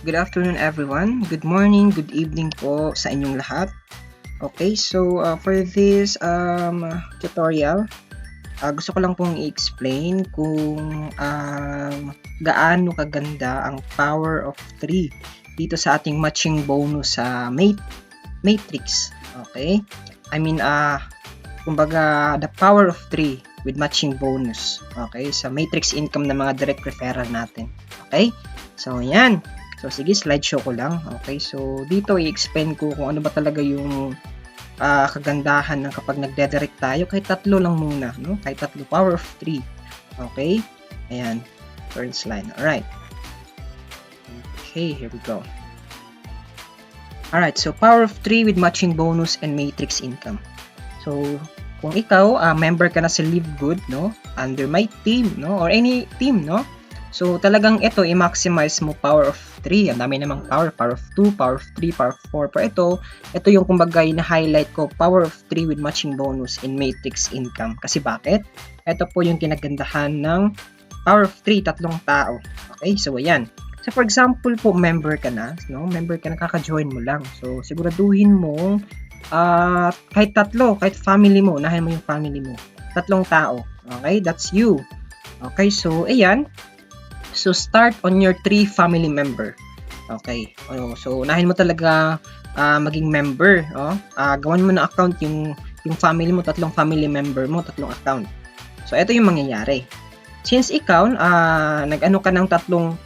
good afternoon everyone. Good morning, good evening po sa inyong lahat. Okay, so for this tutorial, gusto ko lang pong i-explain kung gaano kaganda ang power of 3 dito sa ating matching bonus sa matrix. Okay? I mean, kumbaga, the power of 3 with matching bonus. Okay? Sa matrix income ng mga direct referral natin. Okay? So, yan. So, sige, slideshow ko lang. Okay? So, dito i-explain ko kung ano ba talaga yung kagandahan ng kapag nagde-direct tayo. Kahit tatlo lang muna. No? Kahit tatlo. Power of 3. Okay? Ayan. Current slide. Alright. Okay, here we go. Alright, so power of 3 with matching bonus and matrix income. So, kung ikaw, member ka na sa Live Good, no? Under my team, no? Or any team, no? So, talagang ito, i-maximize mo power of 3. Ang dami namang power. Power of 2, power of 3, power of 4. Pero ito yung kumbaga na-highlight ko, power of 3 with matching bonus in matrix income. Kasi bakit? Ito po yung kinagandahan ng power of 3, tatlong tao. Okay, so ayan. So, for example po, member ka na, no? Member ka na, kaka-join mo lang. So, siguraduhin mo, kahit tatlo, kahit family mo, unahin mo yung family mo. Tatlong tao. Okay, that's you. Okay, so, ayan. So, start on your 3 family member. Okay. So, unahin mo talaga maging member. Gawan mo na account yung family mo, tatlong family member mo, tatlong account. So, ito yung mangyayari. Since ikaw, nag-ano ka ng tatlong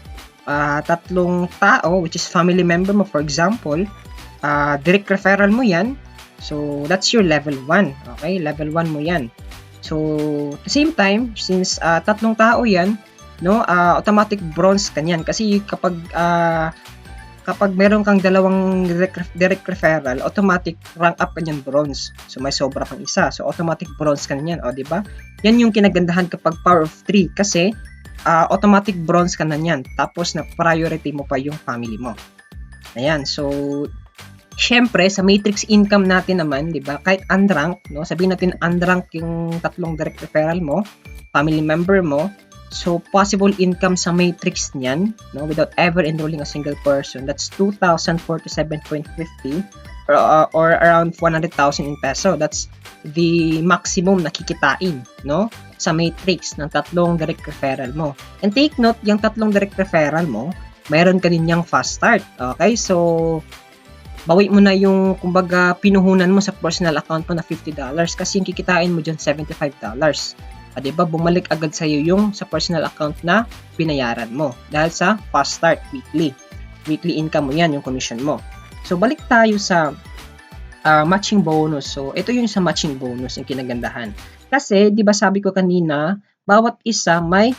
tao, which is family member mo, for example, direct referral mo yan. So, that's your level 1. Okay? Level 1 mo yan. So, at the same time, since tatlong tao yan, no, automatic bronze kanyan kasi kapag meron kang dalawang direct referral, automatic rank up kanyan bronze. So may sobra kang isa. So automatic bronze kanyan, di ba? Yan yung kinagandahan kapag power of 3 kasi automatic bronze ka na yan. Tapos na priority mo pa yung family mo. Ayan. So syempre sa matrix income natin naman, 'di ba? Kahit unrank, no? Sabihin natin unrank yung tatlong direct referral mo, family member mo. So, possible income sa matrix niyan, no, without ever enrolling a single person, that's 2,047.50 or around 100,000 in peso. That's the maximum na kikitain, no, sa matrix ng tatlong direct referral mo. And take note, yung tatlong direct referral mo, mayroon ka din yung fast start. Okay? So, bawi mo na yung, kumbaga, pinuhunan mo sa personal account mo na $50 kasi yung kikitain mo dyan $75. Diba, bumalik agad sa'yo yung sa personal account na binayaran mo dahil sa fast start weekly income mo yan, yung commission mo. So balik tayo sa matching bonus. So ito yung sa matching bonus yung kinagandahan kasi di ba sabi ko kanina, bawat isa may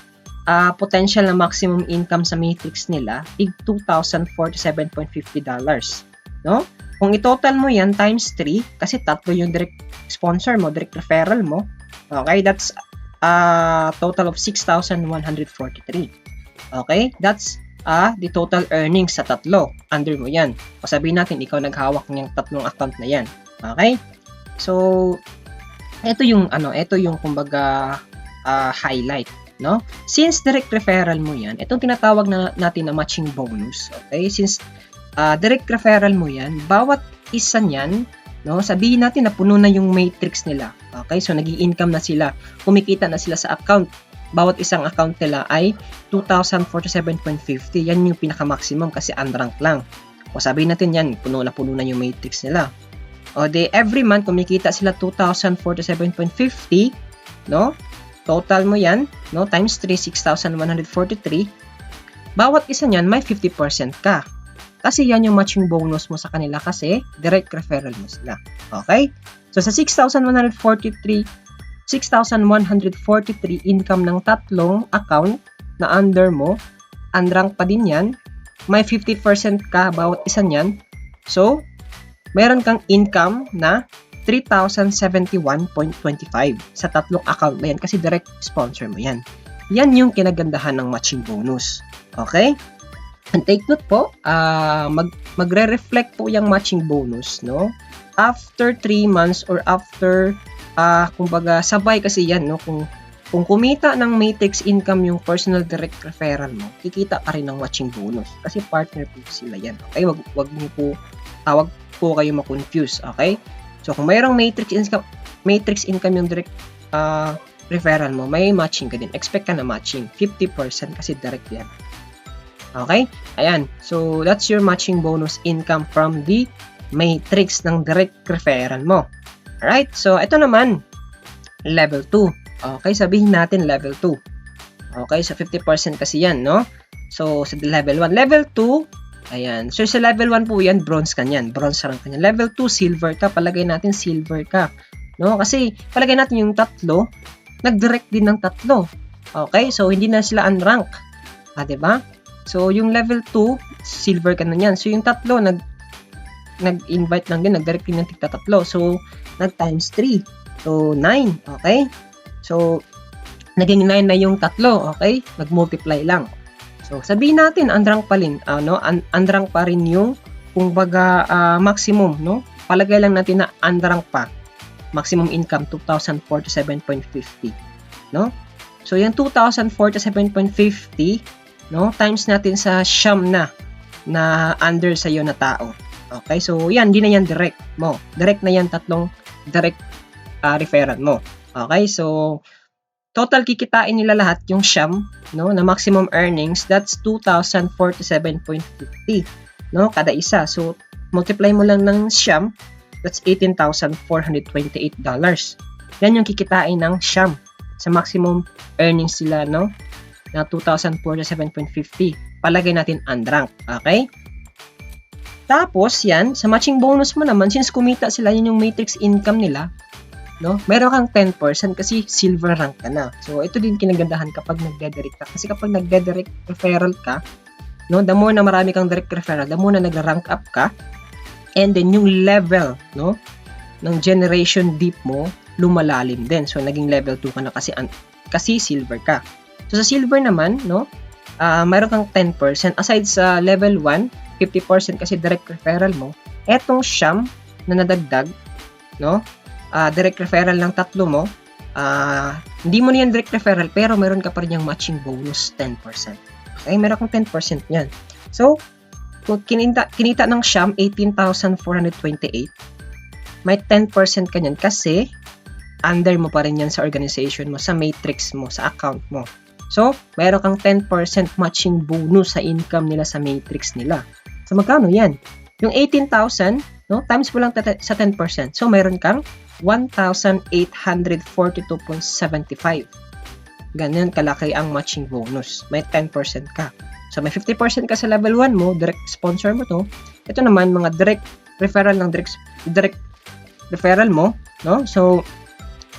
potential na maximum income sa matrix nila tig $2,047.50, no? Kung i-total mo yan times 3 kasi tatlo yung direct sponsor mo, direct referral mo, okay, that's total of 6,143. Okay? That's the total earnings sa tatlo. Under mo yan. O sabihin natin, ikaw naghawak niyang tatlong account na yan. Okay? So, ito yung kumbaga highlight, no? Since direct referral mo yan, itong tinatawag natin na matching bonus. Okay? Since direct referral mo yan, bawat isa niyan, no, sabihin natin na puno na yung matrix nila. Okay? So, nag-i-income na sila. Kumikita na sila sa account. Bawat isang account nila ay 2,047.50. Yan yung pinaka-maximum kasi unrank lang. O sabihin natin yan, puno na yung matrix nila. O every month, kumikita sila 2,047.50. No? Total mo yan, no? Times 3, 6,143. Bawat isa niyan, may 50% ka. Kasi yan yung matching bonus mo sa kanila kasi direct referral mo sila. Okay? So, sa 6,143 income ng tatlong account na under mo, unrank pa din yan, may 50% ka bawat isa niyan. So, meron kang income na 3,071.25 sa tatlong account na yan kasi direct sponsor mo yan. Yan yung kinagandahan ng matching bonus. Okay? And take note po, magre-reflect po yung matching bonus, no? After 3 months or after, kumbaga, sabay kasi yan, no? Kung kung kumita ng matrix income yung personal direct referral mo, kikita ka rin ng matching bonus. Kasi partner po sila yan. Okay? Wag niyo po, wag po kayo ma-confuse. Okay? So, kung mayroong matrix income yung direct referral mo, may matching ka din. Expect ka na matching. 50% kasi direct yan. Okay? Ayan. So, that's your matching bonus income from the matrix ng direct referral mo. Alright? So, ito naman, level 2. Okay? Sabihin natin level 2. Okay? So, 50% kasi yan, no? So, sa level 1. Level 2, ayan. So, sa level 1 po yan, bronze ka yan. Bronze rank ka yan. Level 2, silver ka. Palagay natin silver ka. No? Kasi, palagay natin yung tatlo, nag-direct din ng tatlo. Okay? So, hindi na sila unrank. Diba? So, yung level 2, silver ka na yan. So, yung tatlo, nag-invite lang din, nag-direct din ng tigta-tatlo. So, nag-times 3. So, 9. Okay? So, naging 9 na yung tatlo. Okay? Nag-multiply lang. So, sabihin natin, unrank pa rin. Unrank pa rin yung, kung baga, maximum, no? Palagay lang natin na unrank pa. Maximum income, 2,047.50. No? So, yung 2,047.50, no, times natin sa siyam na under sa iyo na tao. Okay? So, yan, di na yan direct mo. Direct na yan, tatlong direct referral mo. Okay? So, total kikitain nila lahat yung siyam, no, na maximum earnings, that's 2,047.50, no, kada isa. So, multiply mo lang ng siyam, that's $18,428. Yan yung kikitain ng siyam sa maximum earnings sila, no, na 2,047.50. Palagay natin unrank. Okay? Tapos, yan, sa matching bonus mo naman, since kumita sila, yun yung matrix income nila, no? Meron kang 10% kasi silver rank ka na. So, ito din kinagandahan kapag nagde-direct ka. Kasi kapag nagde-direct referral ka, no, the more na marami kang direct referral, the more na nag-rank up ka, and then yung level, no, ng generation deep mo, lumalalim din. So, naging level 2 ka na kasi silver ka. So, sa silver naman, no, mayroon kang 10%. Aside sa level 1, 50% kasi direct referral mo, etong siyam na nadagdag, no, direct referral ng tatlo mo, hindi mo na yan direct referral, pero meron ka pa rin yung matching bonus 10%. Okay, meron kang 10% yan. So, kung kinita ng siyam, 18,428, may 10% ka yan kasi under mo pa rin yan sa organization mo, sa matrix mo, sa account mo. So, meron kang 10% matching bonus sa income nila sa matrix nila. So, magkano yan? Yung 18,000, no, times mo lang sa 10%. So, meron kang 1,842.75. Ganyan kalaki ang matching bonus. May 10% ka. So, may 50% ka sa level 1 mo, direct sponsor mo to. Ito naman, mga direct referral ng direct referral mo, no? So,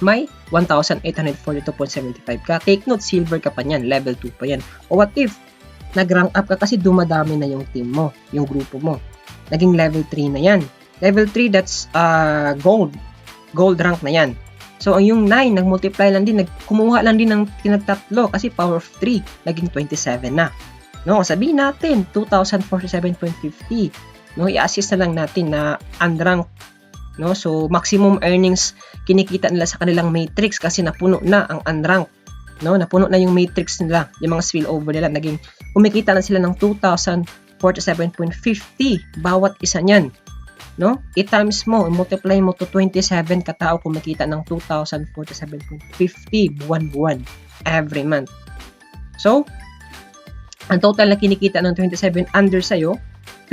may 1,842.75 ka. Take note, silver ka pa yan. Level 2 pa yan. O what if, nag-rank up ka kasi dumadami na yung team mo, yung grupo mo. Naging level 3 na yan. Level 3, that's gold. Gold rank na yan. So, ang yung 9, nag-multiply lang din, kumuha lang din ng tinagtatlo kasi power of 3, naging 27 na. No, sabihin natin, 2,047.50. No, i-assist na lang natin na unrank. No, so maximum earnings kinikita nila sa kanilang matrix kasi napuno na ang unrank. No, napuno na yung matrix nila, yung mga spillover nila, naging kumikita na sila ng 2,047.50 bawat isa niyan. No, i-times mo, i-multiply mo to 27 katao kumikita ng 2,047.50 buwan-buwan every month. So, ang total na kinikita ng 27 under sa'yo,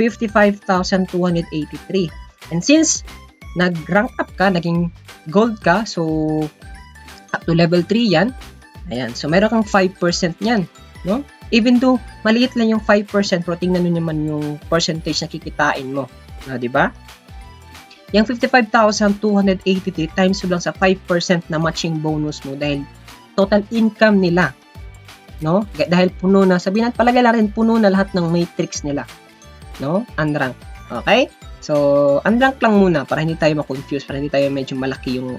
55,283. And since nag-rank up ka, naging gold ka, so up to level 3 yan. Ayan, so meron kang 5% yan, no? Even though maliit lang yung 5%, pero tingnan nyo naman yung percentage na kikitain mo, di ba? Yung 55,283 times mo lang sa 5% na matching bonus mo dahil total income nila, no? Dahil puno na, sabihin natin, palagay lang rin puno na lahat ng matrix nila, no? Unrank. Okay? So, unrank lang muna para hindi tayo ma-confuse, para hindi tayo medyo malaki yung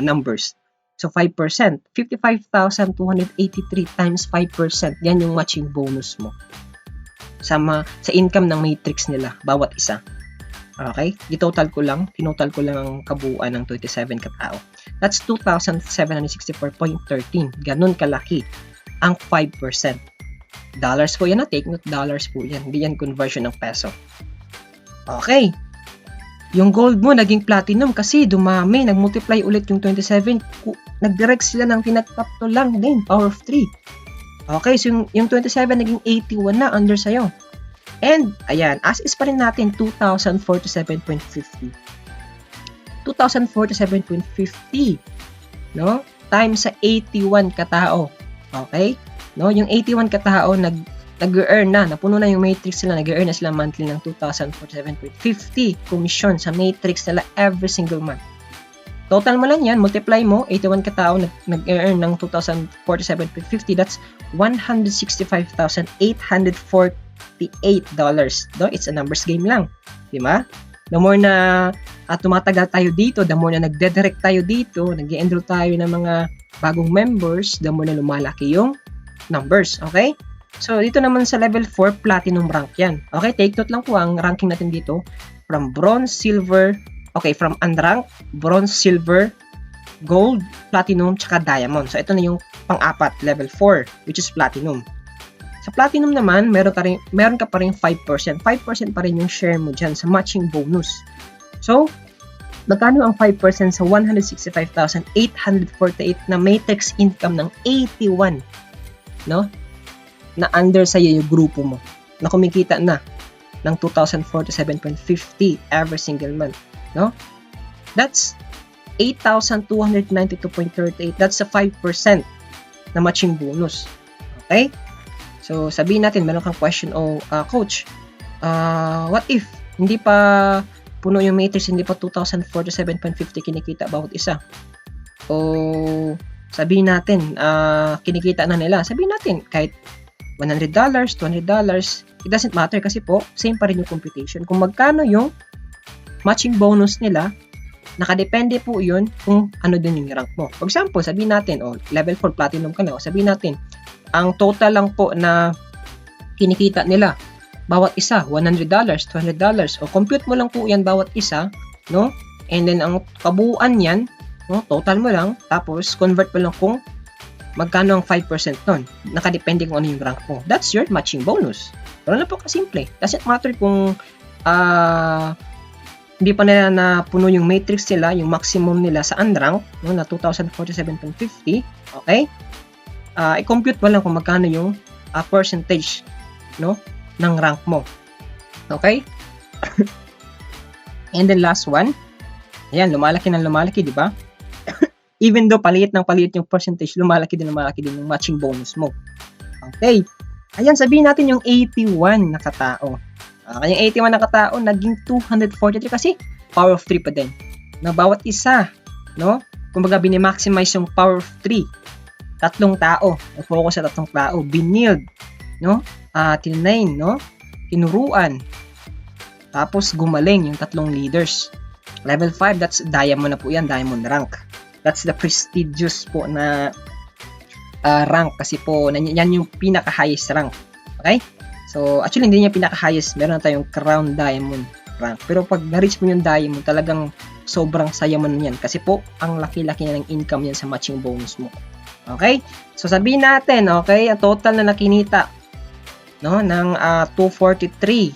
numbers. So, 5%. 55,283 times 5%. Yan yung matching bonus mo. Sa income ng matrix nila, bawat isa. Okay? Tinotal ko lang ang kabuuan ng 27 katao. That's 2,764.13. Ganun kalaki ang 5%. Dollars po yan, take note, dollars po yan. Hindi yan conversion ng peso. Okay. Yung gold mo naging platinum kasi dumami, nag-multiply ulit yung 27. Nag-direct sila ng tinatapto lang din, power of 3. Okay, so yung 27 naging 81 na under sa'yo. And, ayan, as is pa rin natin, 2,047.50. 2,047.50, no? Times sa 81 katao. Okay? No, yung 81 katao nag-earn na, napuno na yung matrix nila, nag-earn na sila monthly ng 2,047.50 commission sa matrix nila every single month. Total mo lang yan, multiply mo, 81 katao nag-earn ng 2,047.50, that's $165,848. No, it's a numbers game lang, di ba? The more na tumatagal tayo dito, the more na nagde-direct tayo dito, nag-enroll tayo ng mga bagong members, the more na lumalaki yung numbers, okay? So, dito naman sa level 4, platinum rank yan. Okay, take note lang po ang ranking natin dito. From bronze, silver, okay, from unranked, bronze, silver, gold, platinum, tsaka diamond. So, ito na yung pang-apat, level 4, which is platinum. Sa platinum naman, meron ka pa rin 5%. 5% pa rin yung share mo dyan sa matching bonus. So, magkano ang 5% sa 165,848 na matrix income ng 81, no? Na under sa'yo yung grupo mo, na kumikita na ng 2,047.50 every single month, no? That's 8,292.38. That's a 5% na matching bonus. Okay? So, sabihin natin, meron kang question, coach, what if hindi pa puno yung matrix, hindi pa 2,047.50 kinikita bawat isa? O sabihin natin, kinikita na nila. Sabihin natin, kahit $100, $200, it doesn't matter kasi po, same pa rin yung computation. Kung magkano yung matching bonus nila, nakadepende po yun kung ano din yung rank mo. For example, sabihin natin, level 4 platinum ka na, sabihin natin, ang total lang po na kinikita nila, bawat isa, $100, $200, o compute mo lang po yan bawat isa, no? And then, ang kabuuan yan, no? Total mo lang, tapos convert mo lang kung magkano ang 5% nun. Nakadepende kung ano yung rank mo. That's your matching bonus. Pero na po kasimple. Doesn't matter kung hindi pa nila na puno yung matrix nila, yung maximum nila sa unrank, no, na 2,047.50. Okay? I-compute mo lang kung magkano yung percentage, no, ng rank mo. Okay? And then last one. Ayan, lumalaki ng lumalaki, di ba? Even though paliit yung percentage, lumalaki din yung matching bonus mo. Okay. Ayan, sabihin natin yung 81 na katao. Yung 81 na katao, naging 243 kasi power of 3 pa din. Na bawat isa, no? Kumbaga, bini-maximize yung power of 3. Tatlong tao. Focus sa tatlong tao. Binild, no? Till 9, no? Tinuruan. Tapos, gumaling yung tatlong leaders. Level 5, that's diamond na po yan, diamond rank. That's the prestigious po na rank kasi po, yan yung pinaka-highest rank. Okay? So, actually, hindi niya pinaka-highest. Meron na tayong crown diamond rank. Pero pag na-reach mo yung diamond, talagang sobrang saya mo na yan. Kasi po, ang laki-laki na ng income yan sa matching bonus mo. Okay? So, sabihin natin, okay, ang total na nakinita, no, ng 243,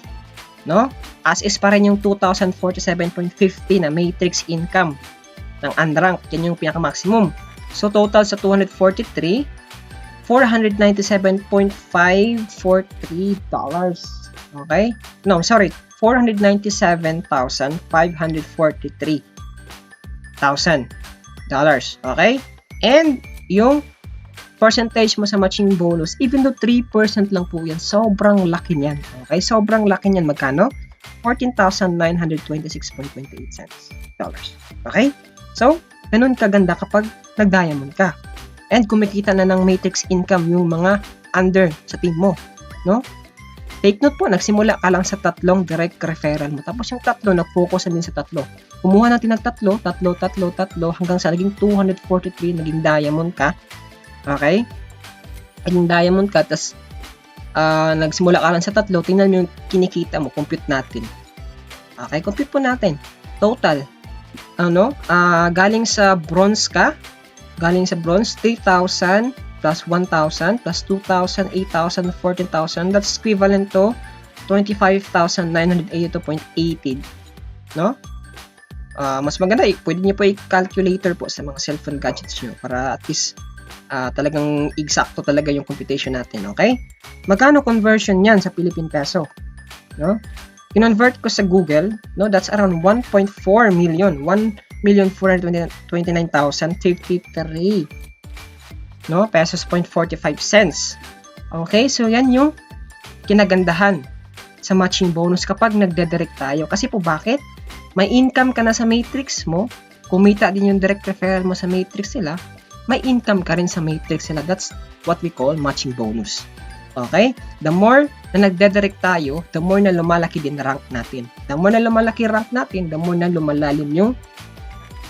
no? As is pa rin yung 2,047.50 na matrix income ng unranked. Yan yung pinaka-maximum. So, total sa 243, $497.543. Okay? No, sorry. $497,543,000. Okay? And, yung percentage mo sa matching bonus, even though 3% lang po yan, sobrang laki niyan. Okay? Sobrang laki niyan. Magkano? $14,926.28. Okay? So, ganun kaganda kapag nag-diamond ka. And kumikita na ng matrix income yung mga under sa team mo. No? Take note po, nagsimula ka lang sa 3 direct referral mo. Tapos yung 3, nag-focus na din sa 3. Kumuha natin ng 3, hanggang sa naging 243, naging diamond ka. Okay? Naging diamond ka, tapos nagsimula ka lang sa 3, tingnan mo yung kinikita mo, compute natin. Okay, compute po natin. Total. Galing sa bronze ka. Galing sa bronze, 3,000 plus 1,000 plus 2,000, 8,000, 14,000. That's equivalent to 25,982.80. No? Mas maganda, pwede niyo po i-calculator po sa mga cellphone gadgets niyo para at least talagang eksakto talaga yung computation natin, okay? Magkano conversion niyan sa Philippine peso? No? Kinonvert ko sa Google, no? That's around 1.4 million. 1,429,053, no? Pesos 0.45 cents. Okay, so yan yung kinagandahan sa matching bonus kapag nagde-direct tayo. Kasi po bakit? May income ka na sa matrix mo, kumita din yung direct referral mo sa matrix nila, may income ka rin sa matrix nila. That's what we call matching bonus. Okay? The more na nagde-direct tayo, the more na lumalaki din rank natin. The more na lumalaki rank natin, the more na lumalalim yung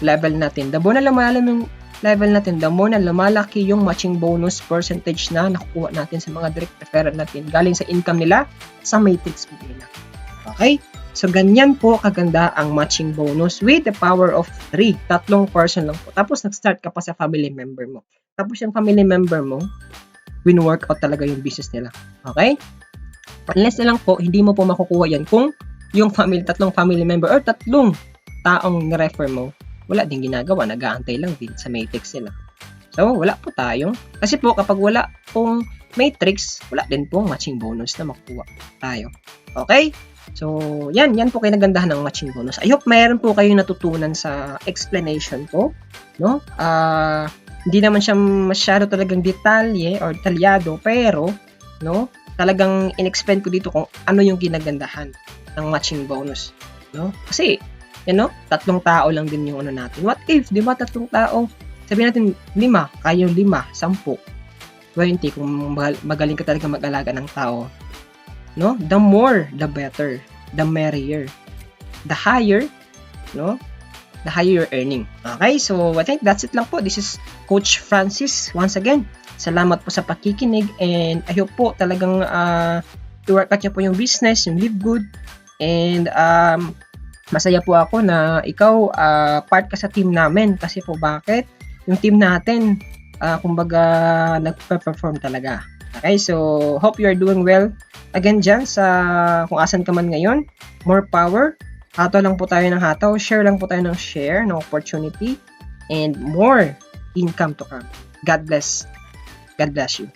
level natin. The more na lumalalim yung level natin, the more na lumalaki yung matching bonus percentage na nakukuha natin sa mga direct referral natin galing sa income nila sa matrix nila. Okay? So, ganyan po kaganda ang matching bonus with the power of 3. 3 person lang po. Tapos, nag-start ka pa sa family member mo. Tapos, yung family member mo, win-workout talaga yung business nila. Okay? Unless na lang po, hindi mo po makukuha yan kung yung 3 family member or 3 taong nirefer mo, wala din ginagawa, nag-aantay lang din sa matrix nila. So, wala po tayong, kasi po kapag wala pong matrix, wala din pong matching bonus na makukuha tayo. Okay? So, yan po kinagandahan ng matching bonus. I hope mayroon po kayong natutunan sa explanation ko, no? Hindi naman siya masyado talagang detalye or detalyado, pero no, talagang in-explain ko dito kung ano yung ginagandahan ng matching bonus, no? Kasi 3 tao lang din yung natin. What if, 'di ba, 3 tao? Sabihin natin 5, kayo 5, 10, 20 kung magaling ka talaga mag-alaga ng tao. No? The more, the better. The merrier. The higher, no? The higher you're earning. Okay, so I think that's it lang po. This is Coach Francis. Once again, salamat po sa pakikinig and I hope po talagang i-work out niyo po yung business, yung live good. And masaya po ako na ikaw part ka sa team namin kasi po bakit? Yung team natin kumbaga nagpe-perform talaga. Okay, so hope you are doing well. Again dyan sa kung asan ka man ngayon, more power. Hataw lang po tayo ng hataw, share lang po tayo ng share, ng opportunity, and more income to come. God bless. God bless you.